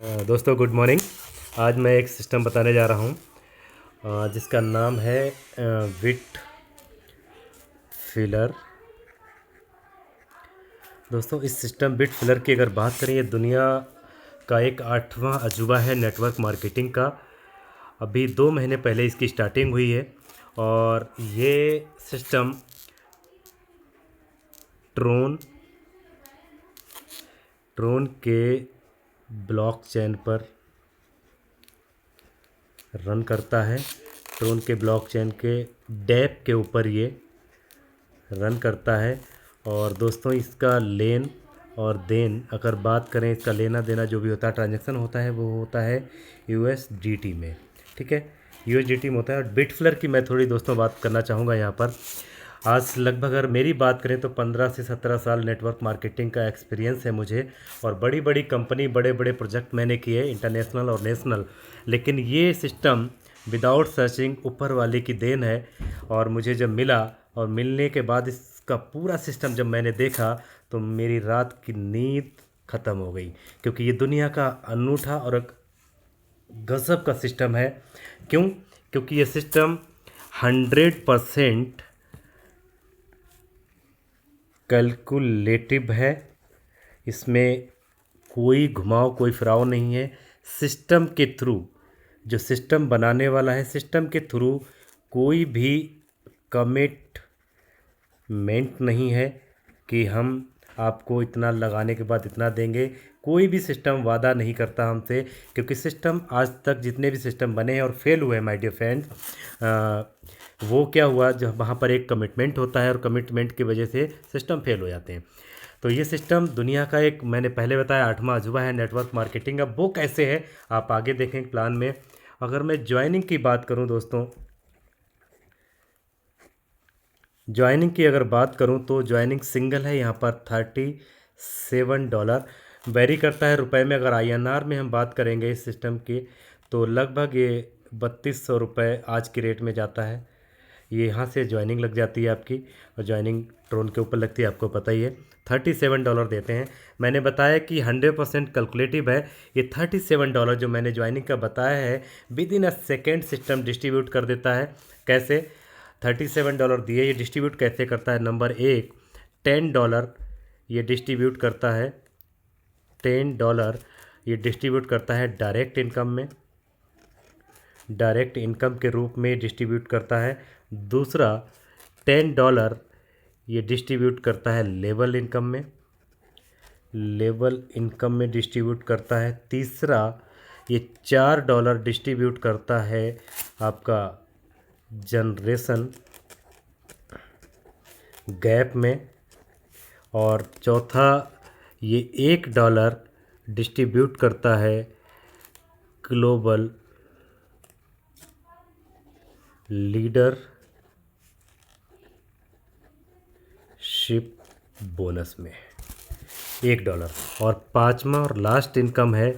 दोस्तों good morning. आज मैं एक सिस्टम बताने जा रहा हूँ जिसका नाम है विट फिलर। दोस्तों इस सिस्टम विट फिलर की अगर बात करें, ये दुनिया का एक 8वां अजूबा है नेटवर्क मार्केटिंग का। अभी 2 महीने पहले इसकी स्टार्टिंग हुई है और ये सिस्टम ट्रोन के ब्लॉकचेन पर रन करता है। ट्रोन के ब्लॉकचेन के डेप के ऊपर ये रन करता है। और दोस्तों इसका लेन और देन अगर बात करें, इसका लेना देना जो भी होता है, ट्रांजैक्शन होता है, वो होता है USDT में। ठीक है, USDT में होता है। और बिटफ्लर की मैं थोड़ी दोस्तों बात करना चाहूँगा यहाँ पर। आज लगभग अगर मेरी बात करें तो 15 से 17 साल नेटवर्क मार्केटिंग का एक्सपीरियंस है मुझे, और बड़ी बड़ी कंपनी, बड़े बड़े प्रोजेक्ट मैंने किए इंटरनेशनल और नेशनल। लेकिन ये सिस्टम विदाउट सर्चिंग ऊपर वाले की देन है। और मुझे जब मिला और मिलने के बाद इसका पूरा सिस्टम जब मैंने देखा तो मेरी रात की नींद ख़त्म हो गई, क्योंकि ये दुनिया का अनूठा और एक गज़ब का सिस्टम है। क्यों? क्योंकि ये सिस्टम 100% कैलकुलेटिव है। इसमें कोई घुमाव, कोई फिराव नहीं है। सिस्टम के थ्रू, जो सिस्टम बनाने वाला है, सिस्टम के थ्रू कोई भी कमिटमेंट नहीं है कि हम आपको इतना लगाने के बाद इतना देंगे। कोई भी सिस्टम वादा नहीं करता हमसे, क्योंकि सिस्टम आज तक जितने भी सिस्टम बने हैं और फेल हुए हैं माय डियर फ्रेंड्स, वो क्या हुआ, जब वहाँ पर एक कमिटमेंट होता है और कमिटमेंट की वजह से सिस्टम फेल हो जाते हैं। तो ये सिस्टम दुनिया का एक, मैंने पहले बताया, 8वां अजूबा है नेटवर्क मार्केटिंग। अब वो कैसे है आप आगे देखें प्लान में। अगर मैं ज्वाइनिंग की बात करूं दोस्तों, ज्वाइनिंग की अगर बात करूं तो ज्वाइनिंग सिंगल है यहाँ पर $37। वेरी करता है रुपए में। अगर INR में हम बात करेंगे इस सिस्टम की तो लगभग ये 3200 रुपये आज की रेट में जाता है। ये यहाँ से ज्वाइनिंग लग जाती है आपकी, और ज्वाइनिंग ट्रोन के ऊपर लगती है, आपको पता ही है। $37 देते हैं। मैंने बताया कि 100% कैलकुलेटिव है। ये $37 जो मैंने ज्वाइनिंग का बताया है, with in a second system distribute कर देता है। कैसे? $37 दिए, ये डिस्ट्रीब्यूट कैसे करता है? नंबर 1, $10 ये डिस्ट्रीब्यूट करता है। $10 ये डिस्ट्रीब्यूट करता है डायरेक्ट इनकम में, डायरेक्ट इनकम के रूप में डिस्ट्रीब्यूट करता है। दूसरा, $10 ये डिस्ट्रीब्यूट करता है लेवल इनकम में, लेवल इनकम में डिस्ट्रीब्यूट करता है। तीसरा, ये $4 डिस्ट्रीब्यूट करता है आपका जनरेशन गैप में। और चौथा, ये $1 डिस्ट्रीब्यूट करता है ग्लोबल लीडरशिप बोनस में $1। और पांचवा और लास्ट इनकम है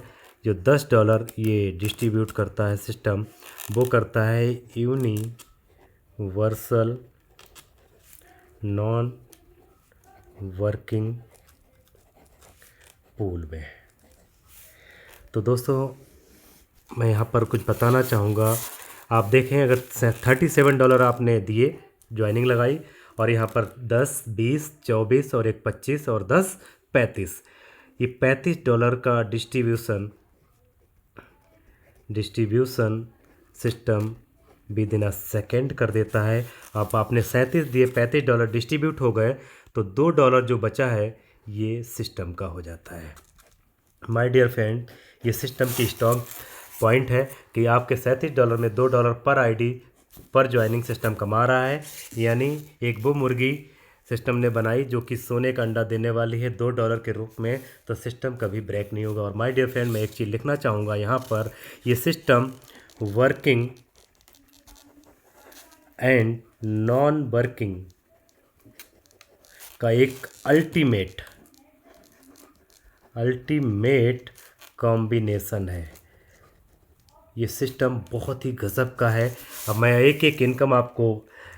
जो $10 ये डिस्ट्रीब्यूट करता है सिस्टम, वो करता है यूनिवर्सल नॉन वर्किंग पूल में। तो दोस्तों मैं यहाँ पर कुछ बताना चाहूँगा। आप देखें, अगर $37 आपने दिए, ज्वाइनिंग लगाई, और यहाँ पर 10, 20, 24 और एक 25 और 10, 35, ये $35 का distribution system with in a second कर देता है। अब आपने 37 दिए, $35 डिस्ट्रीब्यूट हो गए, तो $2 जो बचा है ये सिस्टम का हो जाता है। माय डियर फ्रेंड, ये सिस्टम की स्ट्रॉन्ग पॉइंट है कि आपके $37 में $2 पर ID पर ज्वाइनिंग सिस्टम कमा रहा है। यानी एक वो मुर्गी सिस्टम ने बनाई जो कि सोने का अंडा देने वाली है $2 के रूप में, तो सिस्टम कभी ब्रेक नहीं होगा। और माय डियर फ्रेंड, मैं एक चीज़ लिखना चाहूँगा यहाँ पर, ये system working and non working का एक अल्टीमेट कॉम्बिनेशन है। ये सिस्टम बहुत ही गज़ब का है। अब मैं एक एक इनकम आपको,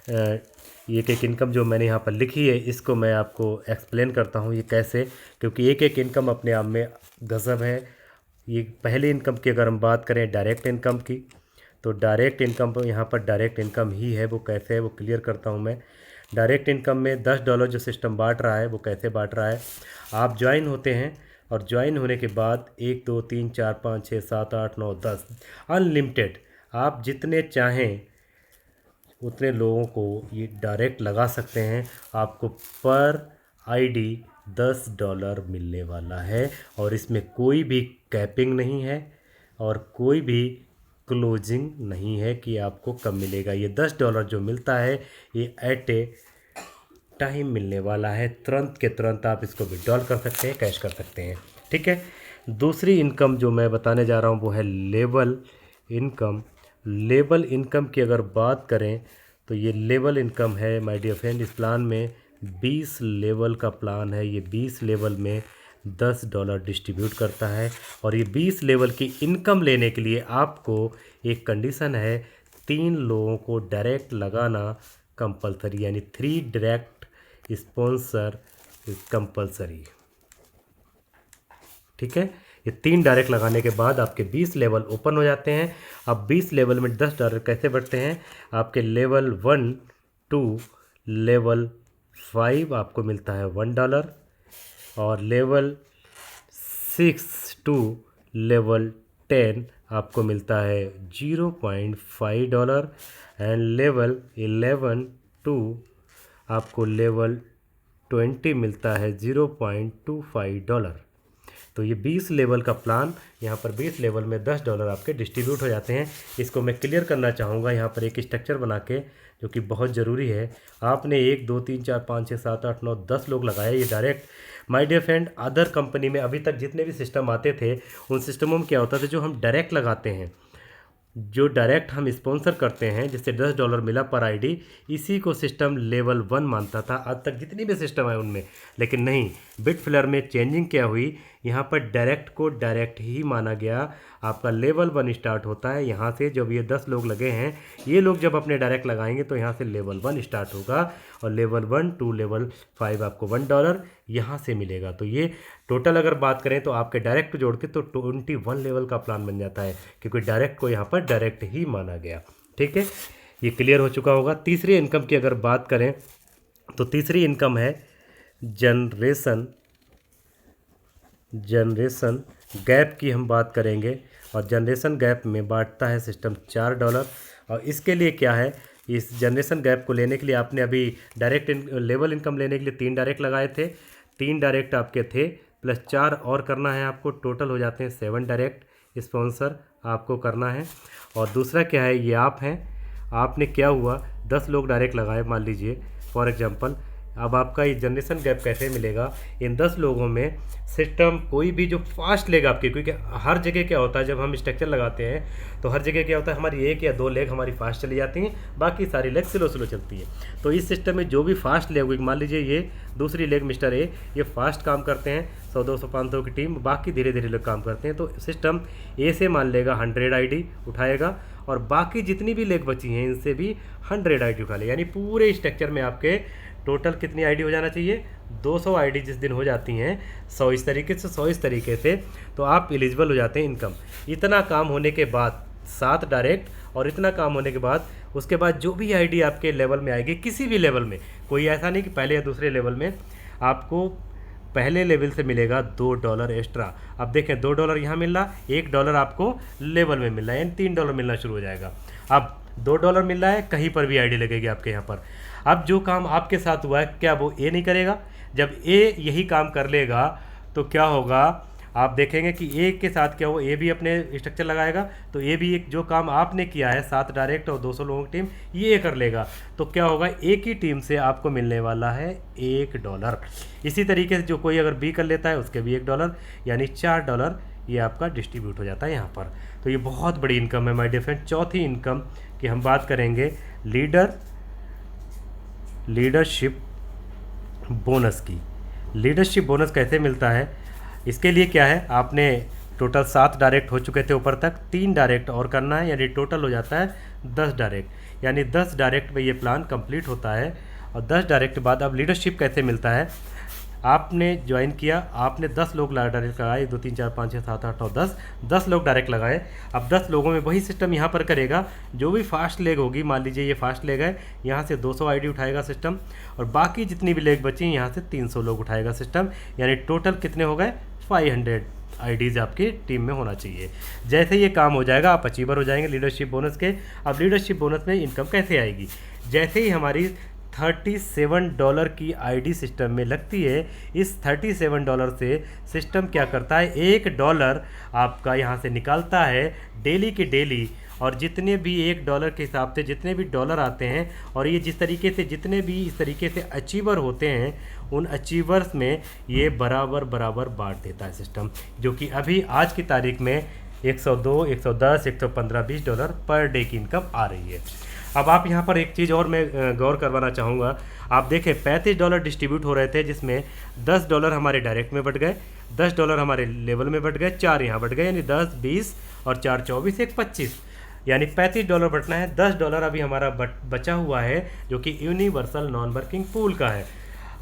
एक एक इनकम जो मैंने यहाँ पर लिखी है, इसको मैं आपको एक्सप्लेन करता हूँ ये कैसे, क्योंकि एक एक इनकम अपने आप में गज़ब है। ये पहली इनकम की अगर हम बात करें डायरेक्ट इनकम की, तो डायरेक्ट इनकम पर यहाँ पर डायरेक्ट इनकम ही है, वो कैसे है वो क्लियर करता हूँ मैं। डायरेक्ट इनकम में $10 जो सिस्टम बांट रहा है वो कैसे बांट रहा है। आप ज्वाइन होते हैं और ज्वाइन होने के बाद 1 2 3 4 5 6 7 8 9 10 अनलिमिटेड आप जितने चाहें उतने लोगों को ये डायरेक्ट लगा सकते हैं। आपको पर आईडी $10 मिलने वाला है और इसमें कोई भी कैपिंग नहीं है और कोई भी क्लोजिंग नहीं है कि आपको कब मिलेगा। ये $10 जो मिलता है ये एट ए टाइम मिलने वाला है, तुरंत के तुरंत आप इसको विड्रॉल कर सकते हैं, कैश कर सकते हैं। ठीक है, दूसरी इनकम जो मैं बताने जा रहा हूँ वो है लेवल इनकम। लेवल इनकम की अगर बात करें तो ये लेवल इनकम है माय डियर फ्रेंड। इस प्लान में 20 लेवल का प्लान है। ये 20 लेवल में $10 डिस्ट्रीब्यूट करता है और ये 20 लेवल की इनकम लेने के लिए आपको एक कंडीशन है, 3 लोगों को डायरेक्ट लगाना कंपलसरी, यानी 3 डायरेक्ट स्पॉन्सर कंपलसरी। ठीक है, ये 3 डायरेक्ट लगाने के बाद आपके 20 लेवल ओपन हो जाते हैं। अब 20 लेवल में $10 कैसे बढ़ते हैं, आपके लेवल 1 टू लेवल 5 आपको मिलता है $1 और लेवल 6 टू लेवल 10 आपको मिलता है $0.5 एंड लेवल 11 टू आपको लेवल 20 मिलता है $0.25। तो ये 20 लेवल का प्लान, यहाँ पर 20 लेवल में $10 आपके डिस्ट्रीब्यूट हो जाते हैं। इसको मैं क्लियर करना चाहूँगा यहाँ पर एक स्ट्रक्चर बना के, जो कि बहुत ज़रूरी है। आपने 1 2 3 4 5 6 7 8 9 10 लोग लगाए ये direct. My dear friend, other company में अभी तक जितने भी सिस्टम आते थे उन सिस्टमों में क्या होता था, जो हम डायरेक्ट लगाते हैं, जो डायरेक्ट हम स्पॉन्सर करते हैं जिससे $10 मिला पर आईडी, इसी को सिस्टम लेवल 1 मानता था आज तक जितनी भी सिस्टम है उनमें। लेकिन नहीं, बिटफ्लैयर में चेंजिंग क्या हुई, यहाँ पर डायरेक्ट को डायरेक्ट ही माना गया। आपका लेवल 1 स्टार्ट होता है यहाँ से। जब ये 10 लोग लगे हैं, ये लोग जब अपने डायरेक्ट लगाएंगे तो यहाँ से लेवल 1 स्टार्ट होगा और लेवल 1 टू लेवल 5 आपको $1 यहाँ से मिलेगा। तो ये टोटल अगर बात करें तो आपके डायरेक्ट जोड़ के तो 21 लेवल का प्लान बन जाता है, क्योंकि डायरेक्ट को यहाँ पर डायरेक्ट ही माना गया। ठीक है, ये क्लियर हो चुका होगा। तीसरी इनकम की अगर बात करें तो तीसरी इनकम है जनरेशन गैप की हम बात करेंगे। और जनरेशन गैप में बांटता है सिस्टम $4। और इसके लिए क्या है, इस जनरेशन गैप को लेने के लिए आपने अभी डायरेक्ट लेवल इनकम लेने के लिए 3 डायरेक्ट लगाए थे, 3 डायरेक्ट आपके थे प्लस 4 और करना है आपको, टोटल हो जाते हैं 7 डायरेक्ट स्पॉन्सर आपको करना है। और दूसरा क्या है, ये आप हैं, आपने क्या हुआ 10 लोग डायरेक्ट लगाए मान लीजिए फॉर एग्जांपल। अब आपका ये जनरेशन गैप कैसे मिलेगा, इन 10 लोगों में सिस्टम कोई भी जो फास्ट लेग आपके, क्योंकि हर जगह क्या होता है जब हम स्ट्रक्चर लगाते हैं तो हर जगह क्या होता है, हमारी 1 या 2 लेग हमारी फास्ट चली जाती हैं, बाकी सारी लेग स्लो स्लो चलती है। तो इस सिस्टम में जो भी फास्ट लेग हुई, मान लीजिए ये दूसरी लेग मिस्टर ए, ये फास्ट काम करते हैं 100 200 500 की टीम, बाकी धीरे धीरे लोग काम करते हैं। तो सिस्टम ए से मान लेगा 100 आईडी उठाएगा और बाकी जितनी भी लेग बची हैं इनसे भी 100 आईडी उठा ले, यानी पूरे स्ट्रक्चर में आपके टोटल कितनी आईडी हो जाना चाहिए, 200 आईडी जिस दिन हो जाती हैं 100 इस तरीके से 100 इस तरीके से, तो आप एलिजिबल हो जाते हैं इनकम। इतना काम होने के बाद 7 डायरेक्ट और इतना काम होने के बाद उसके बाद जो भी आईडी आपके लेवल में आएगी, किसी भी लेवल में, कोई ऐसा नहीं कि पहले या दूसरे लेवल में, आपको पहले लेवल से मिलेगा $2 एक्स्ट्रा। अब देखें $2 यहाँ मिल रहा, $1 आपको लेवल में मिल रहा है, यानी $3 मिलना शुरू हो जाएगा। अब $2 मिल रहा है, कहीं पर भी आईडी लगेगी आपके यहाँ पर। अब जो काम आपके साथ हुआ है, क्या वो ए नहीं करेगा? जब ए यही काम कर लेगा तो क्या होगा, आप देखेंगे कि ए के साथ क्या हो, ए भी अपने स्ट्रक्चर लगाएगा, तो ए भी एक जो काम आपने किया है 7 डायरेक्ट और 200 लोगों की टीम, ये कर लेगा। तो क्या होगा, ए की टीम से आपको मिलने वाला है $1। इसी तरीके से जो कोई अगर बी कर लेता है उसके भी $1, यानी $4 ये आपका डिस्ट्रीब्यूट हो जाता है यहाँ पर। तो ये बहुत बड़ी इनकम है माय डियर फ्रेंड। चौथी इनकम की हम बात करेंगे लीडरशिप बोनस की। लीडरशिप बोनस कैसे मिलता है, इसके लिए क्या है, आपने टोटल 7 डायरेक्ट हो चुके थे ऊपर तक, 3 डायरेक्ट और करना है, यानी टोटल हो जाता है 10 डायरेक्ट, यानी 10 डायरेक्ट में ये प्लान कंप्लीट होता है। और 10 डायरेक्ट के बाद अब लीडरशिप कैसे मिलता है, आपने ज्वाइन किया, आपने 10 लोग डायरेक्ट लगाए, 2 3 4 5 6 7 8 9 10 लोग डायरेक्ट लगाए। अब 10 लोगों में वही सिस्टम यहाँ पर करेगा, जो भी फास्ट लेग होगी, मान लीजिए ये फास्ट लेग है, यहाँ से 200 आईडी उठाएगा सिस्टम, और बाकी जितनी भी लेग बची यहाँ से 300 लोग उठाएगा सिस्टम। यानी टोटल कितने हो गए? 500 आईडीज़ आपकी टीम में होना चाहिए। जैसे ये काम हो जाएगा आप अचीवर हो जाएंगे लीडरशिप बोनस के। अब लीडरशिप बोनस में इनकम कैसे आएगी? जैसे ही हमारी $37 की आईडी सिस्टम में लगती है, इस $37 से सिस्टम क्या करता है, $1 आपका यहाँ से निकालता है डेली के डेली, और जितने भी $1 के हिसाब से जितने भी डॉलर आते हैं, और ये जिस तरीके से जितने भी इस तरीके से अचीवर होते हैं, उन अचीवर्स में ये बराबर बराबर बांट देता है सिस्टम, जो कि अभी आज की तारीख में 102, 110, 115, $20 पर डे की इनकम आ रही है। अब आप यहाँ पर एक चीज़ और मैं गौर करवाना चाहूँगा। आप देखें $35 डिस्ट्रीब्यूट हो रहे थे, जिसमें $10 हमारे डायरेक्ट में बढ़ गए, $10 हमारे लेवल में बढ़ गए, 4 यहाँ बढ़ गए, यानी 10, 20 और 4 24, 1 25, यानी $35 बटना है। $10 अभी हमारा बचा हुआ है, जो कि यूनिवर्सल नॉन वर्किंग पूल का है।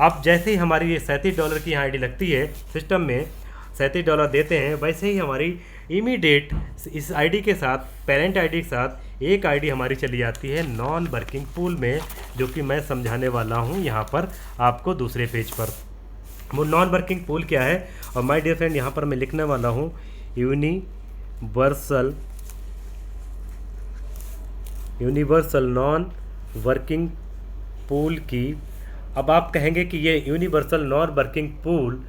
अब जैसे ही हमारी ये $37 की आईडी लगती है सिस्टम में, $37 देते हैं, वैसे ही हमारी इमीडिएट इस आईडी के साथ, पेरेंट आईडी के साथ एक आईडी हमारी चली जाती है नॉन वर्किंग पूल में, जो कि मैं समझाने वाला हूँ यहाँ पर आपको दूसरे पेज पर। वो नॉन वर्किंग पूल क्या है, और माय डियर फ्रेंड यहाँ पर मैं लिखने वाला हूँ यूनिवर्सल नॉन वर्किंग पूल की। अब आप कहेंगे कि ये यूनिवर्सल नॉन वर्किंग पूल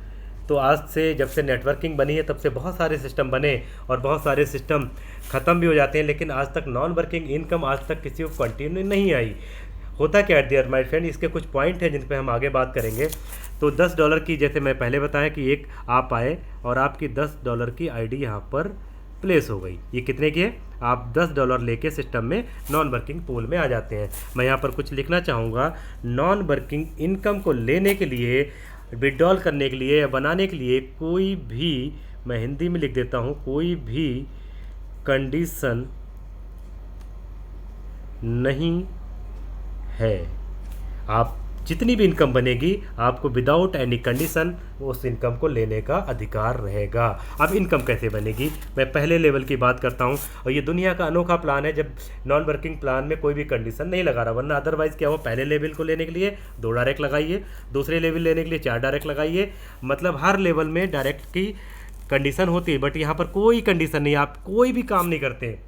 तो आज से, जब से नेटवर्किंग बनी है तब से बहुत सारे सिस्टम बने और बहुत सारे सिस्टम ख़त्म भी हो जाते हैं, लेकिन आज तक नॉन वर्किंग इनकम आज तक किसी को कंटिन्यू नहीं आई। होता क्या है डियर माय फ्रेंड, इसके कुछ पॉइंट हैं जिन पे हम आगे बात करेंगे। तो $10 की, जैसे मैं पहले बताया कि एक आप आए और आपकी $10 की आईडी यहाँ पर प्लेस हो गई। ये कितने की है? आप $10 लेके सिस्टम में नॉन वर्किंग पूल में आ जाते हैं। मैं यहाँ पर कुछ लिखना चाहूँगा। नॉन वर्किंग इनकम को लेने के लिए, विड्रॉल करने के लिए या बनाने के लिए कोई भी, मैं हिंदी में लिख देता हूँ, कोई भी कंडीशन नहीं है। आप जितनी भी इनकम बनेगी, आपको विदाउट एनी कंडीशन उस इनकम को लेने का अधिकार रहेगा। अब इनकम कैसे बनेगी, मैं पहले लेवल की बात करता हूं, और ये दुनिया का अनोखा प्लान है जब नॉन वर्किंग प्लान में कोई भी कंडीशन नहीं लगा रहा, वरना अदरवाइज़ क्या हो, पहले लेवल को लेने के लिए 2 डायरेक्ट लगाइए, दूसरे लेवल लेने के लिए 4 डायरेक्ट लगाइए, मतलब हर लेवल में डायरेक्ट की कंडीशन होती है। बट यहाँ पर कोई कंडीशन नहीं, आप कोई भी काम नहीं करते,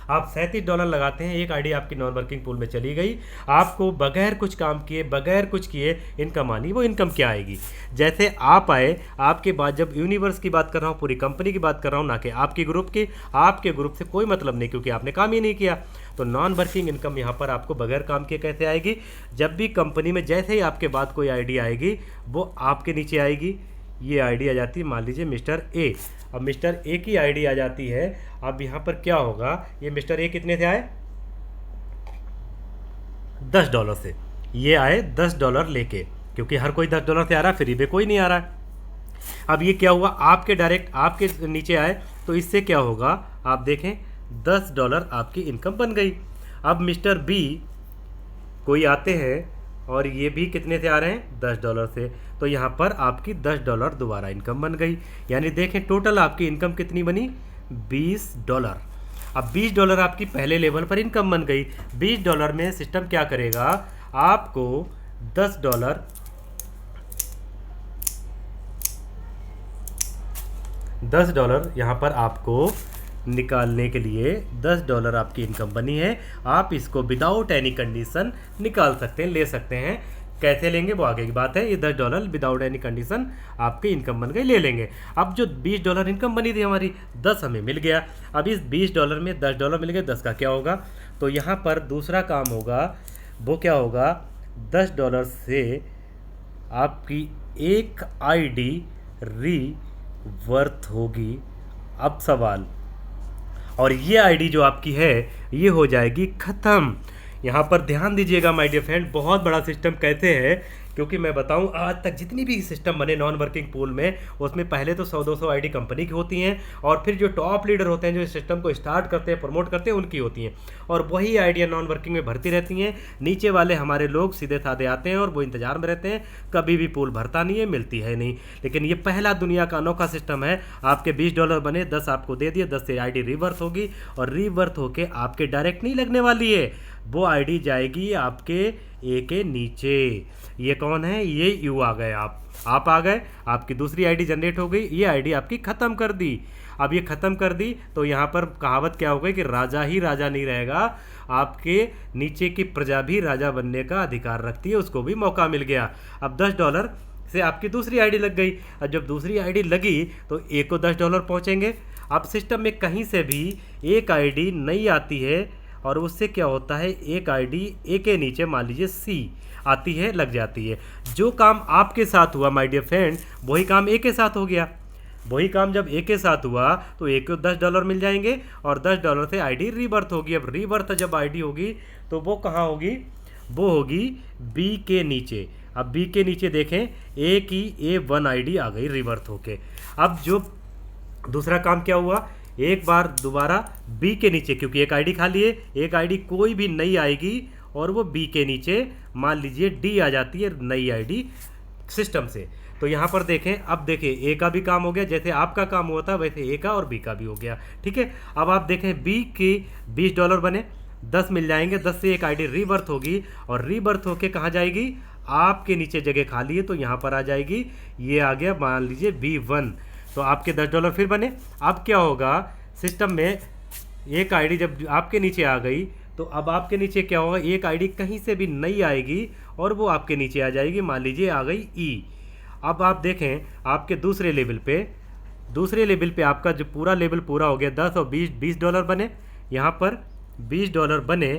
आप $37 लगाते हैं, एक आईडी आपकी नॉन वर्किंग पूल में चली गई, आपको बगैर कुछ काम किए, बगैर कुछ किए इनकम आनी। वो इनकम क्या आएगी? जैसे आप आए, आपके बाद, जब यूनिवर्स की बात कर रहा हूँ, पूरी कंपनी की बात कर रहा हूँ, ना कि आपकी ग्रुप की, आपके ग्रुप से कोई मतलब नहीं, क्योंकि आपने काम ही नहीं किया। तो नॉन वर्किंग इनकम यहाँ पर आपको बगैर काम किए कैसे आएगी? जब भी कंपनी में जैसे ही आपके बाद कोई आईडी आएगी, वो आपके नीचे आएगी। ये आईडी आ जाती है, मान लीजिए मिस्टर ए। अब मिस्टर ए की आईडी आ जाती है। अब यहाँ पर क्या होगा, ये मिस्टर ए कितने से आए? $10 से। ये आए $10 लेके, क्योंकि हर कोई $10 से आ रहा है, फ्री में कोई नहीं आ रहा है। अब ये क्या हुआ, आपके डायरेक्ट आपके नीचे आए, तो इससे क्या होगा, आप देखें $10 आपकी इनकम बन गई। अब मिस्टर बी कोई आते हैं, और ये भी कितने से आ रहे हैं? $10 से। तो यहाँ पर आपकी $10 दोबारा इनकम बन गई। यानी देखें टोटल आपकी इनकम कितनी बनी? $20। अब $20 आपकी पहले लेवल पर इनकम बन गई। $20 में सिस्टम क्या करेगा, आपको $10 यहाँ पर आपको निकालने के लिए $10 आपकी इनकम बनी है। आप इसको विदाउट एनी कंडीशन निकाल सकते हैं, ले सकते हैं। कैसे लेंगे वो आगे की बात है। ये $10 विदाउट एनी कंडीशन आपकी इनकम बन गई, ले लेंगे। अब जो $20 इनकम बनी थी हमारी, 10 हमें मिल गया। अब इस $20 में $10 मिल गए, 10 का क्या होगा, तो यहाँ पर दूसरा काम होगा, वो क्या होगा, $10 से आपकी एक आईडी रीवर्थ होगी। अब सवाल, और ये आईडी जो आपकी है ये हो जाएगी ख़त्म। यहाँ पर ध्यान दीजिएगा माय डियर फ्रेंड, बहुत बड़ा सिस्टम कहते हैं क्योंकि मैं बताऊं आज तक जितनी भी सिस्टम बने नॉन वर्किंग पूल में, उसमें पहले तो 100-200 आईडी कंपनी की होती हैं, और फिर जो टॉप लीडर होते हैं जो इस सिस्टम को स्टार्ट करते हैं प्रमोट करते हैं उनकी होती हैं, और वही आइडिया नॉन वर्किंग में भरती रहती हैं। नीचे वाले हमारे लोग सीधे साधे आते हैं और वो इंतजार में रहते हैं, कभी भी पूल भरता नहीं है, मिलती है नहीं। लेकिन ये पहला दुनिया का अनोखा सिस्टम है। आपके $20 बने, 10 आपको दे दिए, 10 से आईडी रिवर्स होगी, और रिवर्स होके आपके डायरेक्ट नहीं लगने वाली है, वो आईडी जाएगी आपके ए के नीचे। ये कौन है? ये यू आ गए, आप आ गए, आपकी दूसरी आईडी जनरेट हो गई, ये आईडी आपकी ख़त्म कर दी। अब ये ख़त्म कर दी तो यहाँ पर कहावत क्या हो गई कि राजा ही राजा नहीं रहेगा, आपके नीचे की प्रजा भी राजा बनने का अधिकार रखती है, उसको भी मौका मिल गया। अब $10 से आपकी दूसरी आईडी लग गई, और जब दूसरी आईडी लगी तो ए को $10 पहुँचेंगे। अब सिस्टम में कहीं से भी एक आईडी नहीं आती है, और उससे क्या होता है, एक आईडी ए के नीचे मान लीजिए सी आती है, लग जाती है। जो काम आपके साथ हुआ माय डियर फ्रेंड, वही काम ए के साथ हो गया। वही काम जब ए के साथ हुआ तो ए को $10 मिल जाएंगे, और $10 से आईडी रीबर्थ होगी। अब रीबर्थ जब आईडी होगी तो वो कहाँ होगी? वो होगी बी के नीचे। अब बी के नीचे देखें, ए की A1 आईडी आ गई रिबर्थ होके। अब जो दूसरा काम क्या हुआ, एक बार दोबारा बी के नीचे, क्योंकि एक आईडी खाली है, एक आईडी कोई भी नई आएगी और वो बी के नीचे मान लीजिए डी आ जाती है नई आईडी सिस्टम से। तो यहाँ पर देखें, अब देखें ए का भी काम हो गया, जैसे आपका काम हुआ था वैसे ए का और बी का भी हो गया। ठीक है, अब आप देखें बी के $20 बने, 10 मिल जाएंगे, 10 से एक आईडी रीबर्थ होगी, और रीबर्थ होके कहाँ जाएगी? आपके नीचे जगह खाली है तो यहाँ पर आ जाएगी। ये आ गया मान लीजिए B1, तो आपके $10 फिर बने। अब क्या होगा, सिस्टम में एक आईडी जब आपके नीचे आ गई तो अब आपके नीचे क्या होगा, एक आईडी कहीं से भी नई आएगी और वो आपके नीचे आ जाएगी, मान लीजिए आ गई ई। अब आप देखें आपके दूसरे लेवल पे आपका जो पूरा लेवल पूरा हो गया, 10 और $20 बने, यहाँ पर $20 बने।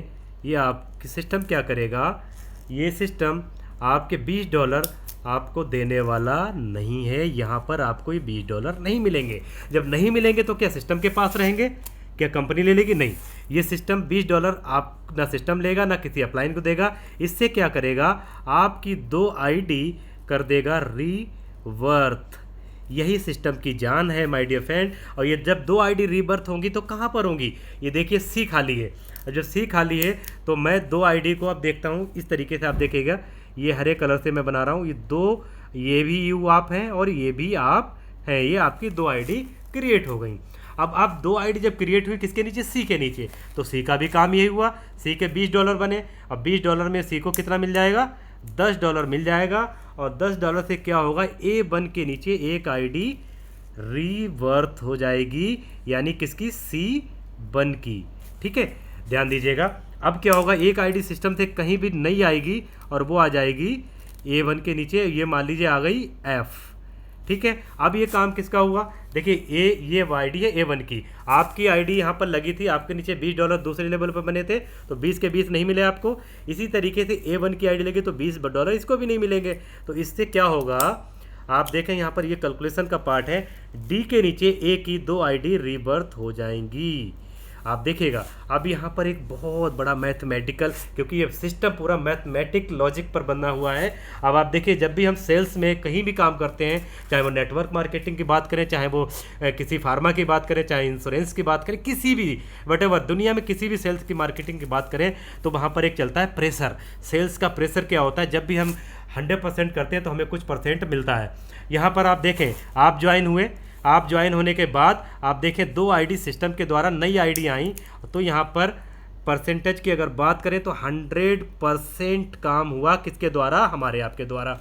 ये आपकी सिस्टम क्या करेगा, ये सिस्टम आपके $20 आपको देने वाला नहीं है, यहाँ पर आपको ये $20 नहीं मिलेंगे। जब नहीं मिलेंगे तो क्या सिस्टम के पास रहेंगे? क्या कंपनी ले लेगी? नहीं, ये सिस्टम $20 आप ना सिस्टम लेगा ना किसी अपलाइन को देगा। इससे क्या करेगा, आपकी 2 आईडी कर देगा रीवर्थ। यही सिस्टम की जान है माय डियर फ्रेंड। और ये जब 2 आईडी रीबर्थ होंगी तो कहाँ पर होंगी? ये देखिए सी खाली है, और जब सी खाली है तो मैं 2 आईडी को अब देखता हूँ इस तरीके से। आप देखिएगा ये हरे कलर से मैं बना रहा हूँ, ये 2, ये भी यू आप हैं और ये भी आप हैं, ये आपकी 2 आईडी क्रिएट हो गई। अब आप 2 आईडी जब क्रिएट हुई किसके नीचे? सी के नीचे, तो सी का भी काम यही हुआ। सी के $20 बने, अब $20 में सी को कितना मिल जाएगा? $10 मिल जाएगा, और $10 से क्या होगा, A1 के नीचे एक आईडी रीवर्थ हो जाएगी, यानी किसकी? C1 की। ठीक है, ध्यान दीजिएगा। अब क्या होगा, एक आईडी सिस्टम से कहीं भी नहीं आएगी और वो आ जाएगी A1 के नीचे, ये मान लीजिए आ गई F। ठीक है, अब ये काम किसका हुआ? देखिए ये आईडी है A1 की, आपकी आईडी यहाँ पर लगी थी, आपके नीचे $20 दूसरे लेवल पर बने थे तो 20 के 20 नहीं मिले आपको। इसी तरीके से A1 की आईडी लगी तो $20 इसको भी नहीं मिलेंगे। तो इससे क्या होगा, आप देखें यहाँ पर ये कैलकुलेशन का पार्ट है, डी के नीचे ए की 2 आईडी रीबर्थ हो जाएंगी। आप देखिएगा अब यहाँ पर एक बहुत बड़ा मैथमेटिकल, क्योंकि ये सिस्टम पूरा मैथमेटिक लॉजिक पर बना हुआ है। अब आप देखिए जब भी हम सेल्स में कहीं भी काम करते हैं, चाहे वो नेटवर्क मार्केटिंग की बात करें, चाहे वो किसी फार्मा की बात करें, चाहे इंश्योरेंस की बात करें, किसी भी वटेवर दुनिया में किसी भी सेल्स की मार्केटिंग की बात करें, तो वहाँ पर एक चलता है प्रेशर। सेल्स का प्रेशर क्या होता है, जब भी हम 100% करते हैं तो हमें कुछ % मिलता है। यहाँ पर आप देखें, आप ज्वाइन हुए, आप ज्वाइन होने के बाद आप देखें 2 आईडी सिस्टम के द्वारा नई आईडी आई, तो यहाँ पर परसेंटेज की अगर बात करें तो 100% काम हुआ किसके द्वारा? हमारे आपके द्वारा।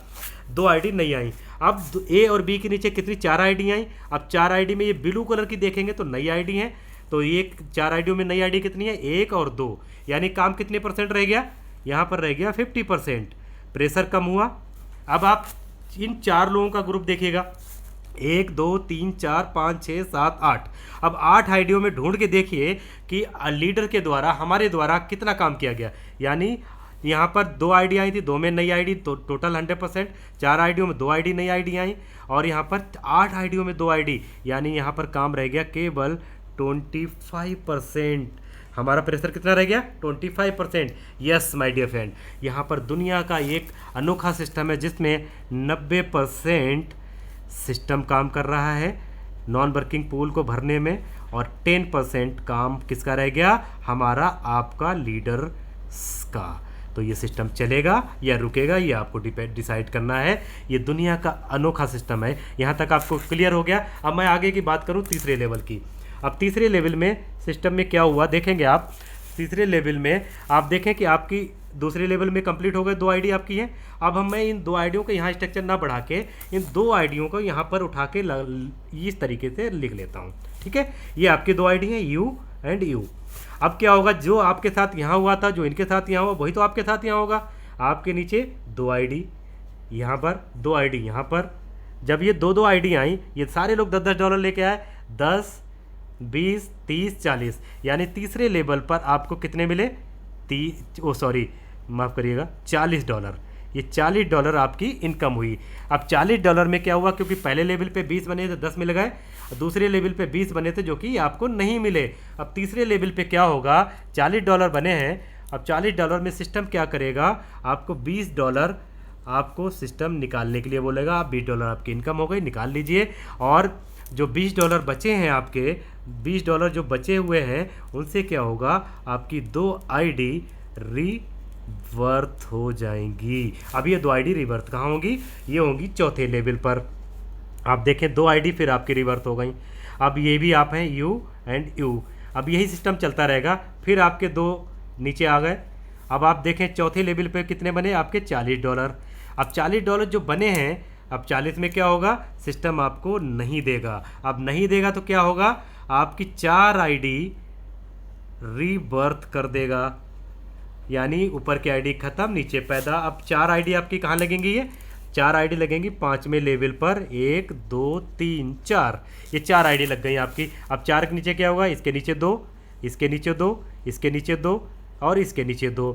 2 आईडी नहीं आई। अब ए और बी के नीचे कितनी? 4 आईडी आई। अब 4 आईडी में ये ब्लू कलर की देखेंगे तो नई आईडी है, तो ये 4 आईडियों में नई आईडी कितनी है? 1 और 2, यानी काम कितने % रह गया? यहाँ पर रह गया 50%। प्रेशर कम हुआ। अब आप इन 4 लोगों का ग्रुप देखिएगा, 1 2 3 4 5 6 7 8। अब 8 आईडियों में ढूंढ के देखिए कि लीडर के द्वारा हमारे द्वारा कितना काम किया गया। यानी यहाँ पर 2 आईडी आई थी, 2 में नई आईडी, तो टोटल 100%। 4 आईडियों में 2 आईडी नई आईडी आई, और यहाँ पर 8 आईडियों में 2 आईडी, यानी यहाँ पर काम रह गया केवल 25%। हमारा प्रेशर कितना रह गया 25%। यस माय डियर फ्रेंड, यहाँ पर दुनिया का एक अनोखा सिस्टम है जिसमें 90% सिस्टम काम कर रहा है नॉन वर्किंग पूल को भरने में, और 10% काम किसका रह गया, हमारा आपका लीडर का। तो ये सिस्टम चलेगा या रुकेगा ये आपको डिसाइड करना है। ये दुनिया का अनोखा सिस्टम है। यहाँ तक आपको क्लियर हो गया। अब मैं आगे की बात करूँ तीसरे लेवल की। अब तीसरे लेवल में सिस्टम में क्या हुआ देखेंगे आप। तीसरे लेवल में आप देखें कि आपकी दूसरे लेवल में कंप्लीट हो गए, 2 आईडी आपकी हैं। अब मैं इन 2 आईडियों को यहाँ स्ट्रक्चर ना बढ़ा के इन 2 आईडियों को यहाँ पर उठा के इस तरीके से लिख लेता हूँ। ठीक है, ये आपकी 2 आईडी हैं, यू एंड यू। अब क्या होगा, जो आपके साथ यहाँ हुआ था, जो इनके साथ यहाँ हुआ, वही तो आपके साथ यहाँ होगा। आपके नीचे 2 आईडी यहाँ पर, 2 आईडी यहाँ पर। जब ये 2 आईडी आई, ये सारे लोग $10 लेके आए, 10, 20, 30, 40, यानी तीसरे लेवल पर आपको कितने मिले, माफ़ करिएगा, $40। ये $40 आपकी इनकम हुई। अब $40 में क्या हुआ, क्योंकि पहले लेवल पे 20 बने थे, 10 मिल गए, दूसरे लेवल पे 20 बने थे जो कि आपको नहीं मिले। अब तीसरे लेवल पे क्या होगा, $40 बने हैं। अब $40 में सिस्टम क्या करेगा, आपको $20 आपको सिस्टम निकालने के लिए बोलेगा। आप $20 आपकी इनकम हो गई, निकाल लीजिए। और जो $20 बचे हैं, आपके $20 जो बचे हुए हैं, उनसे क्या होगा, आपकी 2 आईडी रिवर्थ हो जाएंगी। अब ये 2 आईडी रिवर्थ कहाँ होंगी, ये होंगी चौथे लेवल पर। आप देखें 2 आईडी फिर आपकी रिवर्थ हो गई। अब ये भी आप हैं यू एंड यू। अब यही सिस्टम चलता रहेगा। फिर आपके 2 नीचे आ गए। अब आप देखें चौथे लेवल पे कितने बने आपके, $40। अब $40 जो बने हैं, अब 40 में क्या होगा, सिस्टम आपको नहीं देगा। अब नहीं देगा तो क्या होगा, आपकी 4 आईडी रीबर्थ कर देगा, यानी ऊपर की आईडी खत्म, नीचे पैदा। अब 4 आईडी आपकी कहाँ लगेंगी, ये 4 आईडी लगेंगी 5वें लेवल पर। 1, 2, 3, 4, ये 4 आईडी लग गई आपकी। अब 4 के नीचे क्या होगा, इसके नीचे 2, इसके नीचे 2, इसके नीचे 2 और इसके नीचे 2।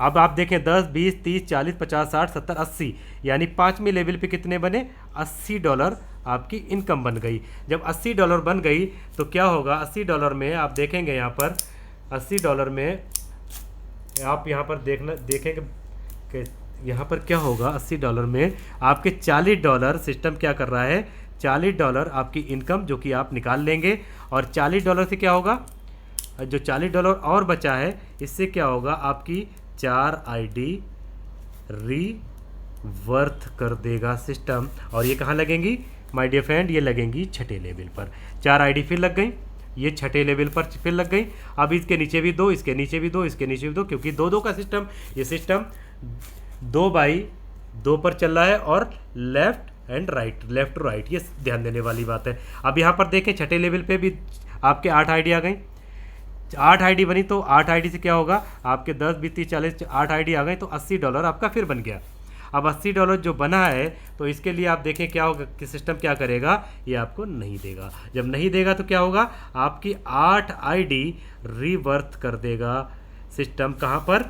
अब आप देखें 10, 20, 30, 40, 50, 60, 70, 80, यानी 5वें लेवल पे कितने बने, $80 आपकी इनकम बन गई। जब $80 बन गई तो क्या होगा, $80 में आप देखेंगे यहाँ पर, $80 में आप यहाँ पर देखेंगे कि यहाँ पर क्या होगा, $80 में आपके $40 सिस्टम क्या कर रहा है, $40 आपकी इनकम जो कि आप निकाल लेंगे। और $40 से क्या होगा, जो $40 और बचा है, इससे क्या होगा, आपकी 4 आईडी रीवर्थ कर देगा सिस्टम। और ये कहाँ लगेंगी माय डियर फ्रेंड, ये लगेंगी छठे लेवल पर। 4 आईडी फिर लग गई, ये छठे लेवल पर फिर लग गई। अब इसके नीचे भी 2, इसके नीचे भी 2, इसके नीचे भी 2, क्योंकि 2-2 का सिस्टम, ये सिस्टम 2x2 पर चल रहा है, और left and right, left to right, ये ध्यान देने वाली बात है। अब यहाँ पर देखें छठे लेवल पे भी आपके 8 आईडी आ गई, 8 आईडी बनी। तो 8 आईडी से क्या होगा, आपके 10, 20, 30, 40, 8 आईडी आ गई, तो $80 आपका फिर बन गया। अब $80 जो बना है, तो इसके लिए आप देखें क्या होगा कि सिस्टम क्या करेगा, ये आपको नहीं देगा। जब नहीं देगा तो क्या होगा, आपकी 8 आईडी रीवर्थ कर देगा सिस्टम। कहाँ पर,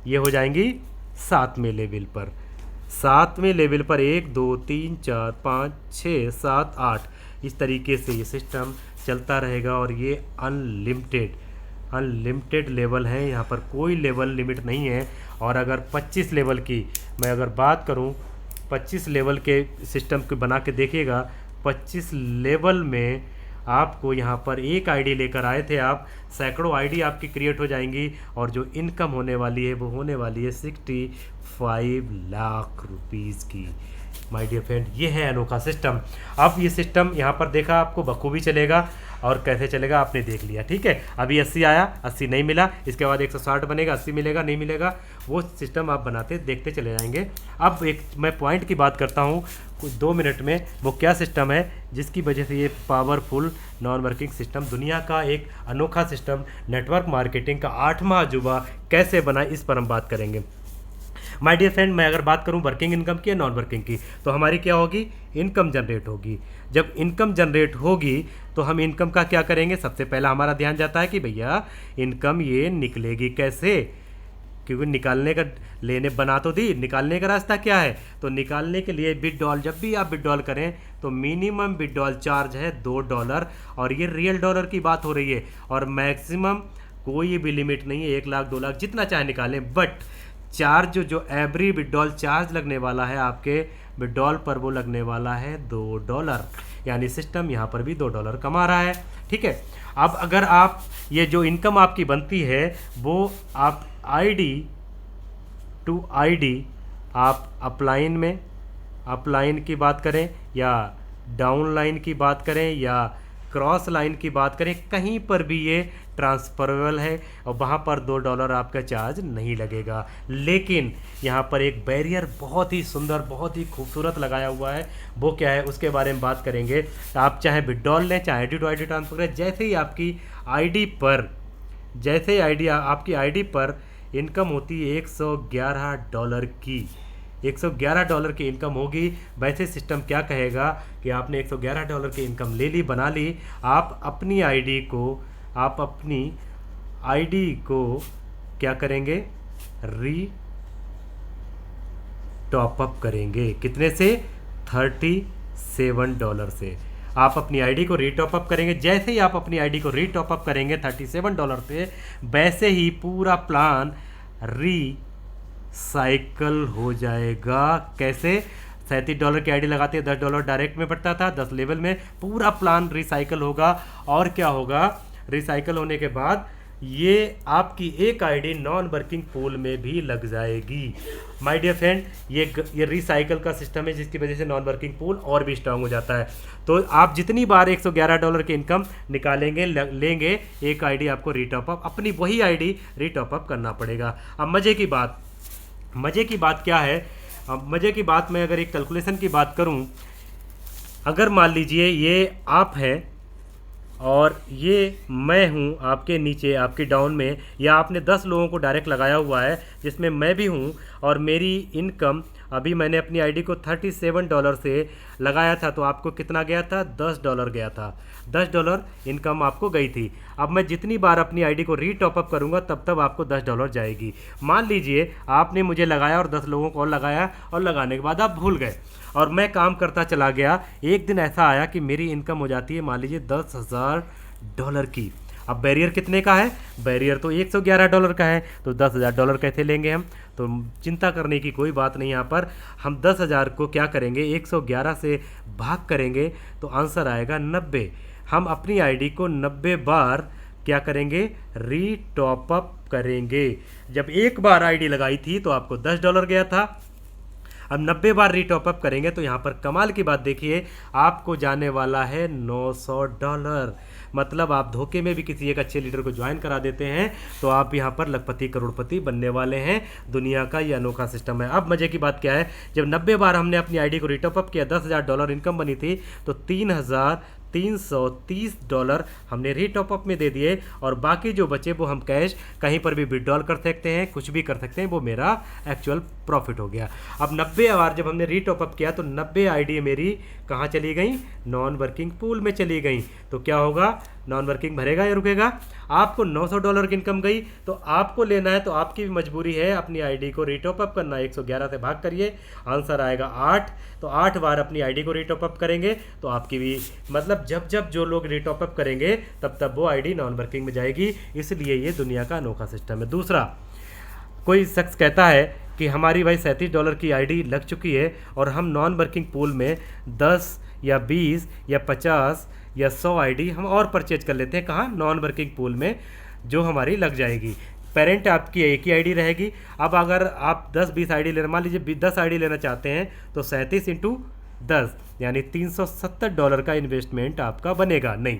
ये हो जाएंगी 7वें लेवल पर। 7वें लेवल पर 1, 2, 3, 4, 5, 6, 7, 8, इस तरीके से ये सिस्टम चलता रहेगा। और ये अनलिमिटेड लेवल है, यहाँ पर कोई लेवल लिमिट नहीं है। और अगर 25 लेवल की मैं अगर बात करूँ, 25 लेवल के सिस्टम को बना के देखिएगा। 25 लेवल में आपको यहाँ पर एक आईडी लेकर आए थे आप, सैकड़ों आईडी आपकी क्रिएट हो जाएंगी। और जो इनकम होने वाली है वो होने वाली है 65 लाख रुपीज़ की। माय डियर फ्रेंड, ये है अनोखा सिस्टम। अब ये सिस्टम यहाँ पर देखा आपको बखूबी चलेगा, और कैसे चलेगा आपने देख लिया। ठीक है, अभी 80 आया, 80 नहीं मिला, इसके बाद 160 बनेगा, 80 मिलेगा, नहीं मिलेगा, वो सिस्टम आप बनाते देखते चले जाएंगे। अब एक मैं पॉइंट की बात करता हूँ कुछ 2 मिनट में, वो क्या सिस्टम है जिसकी वजह से ये पावरफुल नॉन वर्किंग सिस्टम, दुनिया का एक अनोखा सिस्टम, नेटवर्क मार्केटिंग का 8वां अजूबा कैसे बना, इस पर हम बात करेंगे। माय डियर फ्रेंड, मैं अगर बात करूं वर्किंग इनकम की या नॉन वर्किंग की, तो हमारी क्या होगी, इनकम जनरेट होगी। जब इनकम जनरेट होगी तो हम इनकम का क्या करेंगे, सबसे पहला हमारा ध्यान जाता है कि भैया इनकम ये निकलेगी कैसे, क्योंकि निकालने का, लेने बना तो दी, निकालने का रास्ता क्या है। तो निकालने के लिए विथड्रॉल, जब भी आप विथड्रॉल करें तो मिनिमम विथड्रॉल चार्ज है $2, और ये रियल डॉलर की बात हो रही है। और मैक्सिमम कोई भी लिमिट नहीं है, 1 लाख 2 लाख जितना चाहे निकालें। बट चार्ज जो एवरी विड्रॉल चार्ज लगने वाला है आपके विड्रॉल पर, वो लगने वाला है $2, यानी सिस्टम यहाँ पर भी $2 कमा रहा है। ठीक है, अब अगर आप ये जो इनकम आपकी बनती है वो आप आईडी टू आईडी, आप अपलाइन में अपलाइन की बात करें या डाउनलाइन की बात करें या क्रॉस लाइन की बात करें, कहीं पर भी ये ट्रांसफरेबल है और वहाँ पर $2 आपका चार्ज नहीं लगेगा। लेकिन यहाँ पर एक बैरियर बहुत ही सुंदर, बहुत ही खूबसूरत लगाया हुआ है। वो क्या है उसके बारे में बात करेंगे। आप चाहे विड्रॉल लें, चाहे आईडी टू आईडी ट्रांसफर करें, जैसे ही आपकी आपकी आईडी पर इनकम होती है $111 की, $111 की इनकम होगी, वैसे सिस्टम क्या कहेगा कि आपने $111 की इनकम ले ली, बना ली, आप अपनी आईडी को क्या करेंगे, टॉप अप करेंगे। कितने से? $37 से आप अपनी आईडी को रीटॉप अप करेंगे। जैसे ही आप अपनी आईडी को रीटॉप अप करेंगे $37 से, वैसे ही पूरा प्लान साइकिल हो जाएगा। कैसे? $37 की आईडी लगाते हैं, $10 डायरेक्ट में बढ़ता था, 10 लेवल में पूरा प्लान रिसाइकल होगा। और क्या होगा, रिसाइकल होने के बाद ये आपकी एक आईडी नॉन वर्किंग पूल में भी लग जाएगी। माय डियर फ्रेंड, ये रिसाइकल का सिस्टम है जिसकी वजह से नॉन वर्किंग पूल और भी स्ट्रांग हो जाता है। तो आप जितनी बार $111 की इनकम निकालेंगे लेंगे, एक आईडी आपको रीटॉप अप, अपनी वही आईडी रीटॉप अप करना पड़ेगा। अब मज़े की बात क्या है, अब मज़े की बात मैं अगर एक कैलकुलेशन की बात करूं, अगर मान लीजिए ये आप हैं और ये मैं हूँ आपके नीचे, आपके डाउन में, या आपने 10 लोगों को डायरेक्ट लगाया हुआ है जिसमें मैं भी हूँ, और मेरी इनकम अभी मैंने अपनी आईडी को $37 से लगाया था, तो आपको कितना गया था? $10 गया था। $10 इनकम आपको गई थी। अब मैं जितनी बार अपनी आईडी को रीटॉप अप करूँगा तब आपको $10 जाएगी। मान लीजिए आपने मुझे लगाया और 10 लोगों को और लगाया, और लगाने के बाद आप भूल गए और मैं काम करता चला गया। एक दिन ऐसा आया कि मेरी इनकम हो जाती है मान लीजिए $10,000 की। अब बैरियर कितने का है? बैरियर तो $111 का है, तो $10,000 कैसे लेंगे हम? तो चिंता करने की कोई बात नहीं। यहाँ पर हम 10,000 को क्या करेंगे, 111 से भाग करेंगे तो आंसर आएगा 90। हम अपनी आईडी को 90 बार क्या करेंगे, रीटॉप अप करेंगे। जब एक बार आईडी लगाई थी तो आपको $10 गया था, अब 90 बार रीटॉप अप करेंगे तो यहाँ पर कमाल की बात देखिए, आपको जाने वाला है $900। मतलब आप धोखे में भी किसी एक अच्छे लीडर को ज्वाइन करा देते हैं तो आप यहाँ पर लखपति करोड़पति बनने वाले हैं। दुनिया का ये अनोखा सिस्टम है। अब मज़े की बात क्या है, जब 90 बार हमने अपनी आईडी को रीटॉप अप किया, $10,000 इनकम बनी थी, तो $3,330 हमने रीटॉप अप में दे दिए, और बाकी जो बचे वो हम कैश कहीं पर भी विड्रॉल कर सकते हैं, कुछ भी कर सकते हैं, वो मेरा एक्चुअल प्रॉफिट हो गया। अब 90 बार जब हमने रीटॉप अप किया तो 90 आईडी मेरी कहाँ चली गई, नॉन वर्किंग पूल में चली गई। तो क्या होगा, नॉन वर्किंग भरेगा या रुकेगा? आपको $900 की इनकम गई, तो आपको लेना है, तो आपकी भी मजबूरी है अपनी आईडी को रीटॉप अप करना। 111 से भाग करिए, आंसर आएगा 8। तो 8 बार अपनी आईडी को रीटॉप अप करेंगे तो आपकी भी, मतलब जब जब जो लोग रीटॉप अप करेंगे तब वो आईडी नॉन वर्किंग में जाएगी। इसलिए ये दुनिया का अनोखा सिस्टम है। दूसरा, कोई शख्स कहता है कि हमारी भाई $37 की आईडी लग चुकी है और हम नॉन वर्किंग पूल में 10 या 20 या 50 या 100 आईडी हम और परचेज कर लेते हैं। कहाँ? नॉन वर्किंग पूल में, जो हमारी लग जाएगी। पेरेंट आपकी एक ही आईडी रहेगी। अब अगर आप 10-20 आईडी लेना, मान लीजिए 10 आईडी लेना चाहते हैं, तो 37 × 10 यानी $370 का इन्वेस्टमेंट आपका बनेगा। नहीं,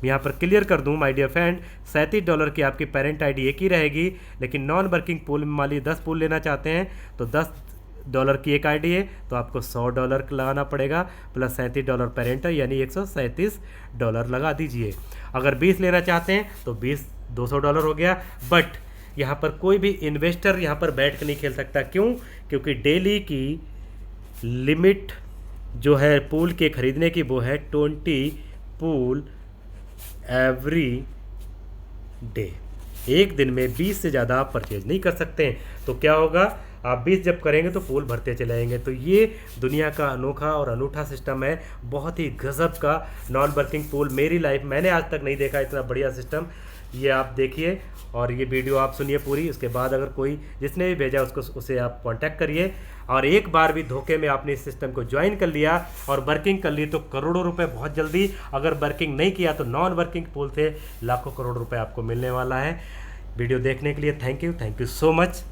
यहाँ पर क्लियर कर दूँ माय डियर फ्रेंड, $37 की आपकी पेरेंट आईडी एक ही रहेगी, लेकिन नॉन वर्किंग पूल में मान लीजिए 10 पूल लेना चाहते हैं तो $10 की एक आईडी है, तो आपको $100 लगाना पड़ेगा, प्लस $37 पेरेंट है, यानी $137 लगा दीजिए। अगर 20 लेना चाहते हैं तो $200 हो गया। बट यहाँ पर कोई भी इन्वेस्टर यहाँ पर बैठ कर नहीं खेल सकता। क्यों? क्योंकि डेली की लिमिट जो है पूल के ख़रीदने की, वो है 20 पूल एवरी डे। एक दिन में 20 से ज़्यादा आप परचेज नहीं कर सकते हैं। तो क्या होगा, आप 20 जब करेंगे तो पूल भरते चले जाएंगे। तो ये दुनिया का अनोखा और अनूठा सिस्टम है, बहुत ही गजब का नॉन वर्किंग पूल। मेरी लाइफ मैंने आज तक नहीं देखा इतना बढ़िया सिस्टम। ये आप देखिए और ये वीडियो आप सुनिए पूरी। उसके बाद अगर कोई जिसने भी भेजा उसको उसे आप कांटेक्ट करिए। और एक बार भी धोखे में आपने इस सिस्टम को ज्वाइन कर लिया और वर्किंग कर ली तो करोड़ों रुपए बहुत जल्दी, अगर वर्किंग नहीं किया तो नॉन वर्किंग पूल से लाखों करोड़ रुपए आपको मिलने वाला है। वीडियो देखने के लिए थैंक यू सो मच।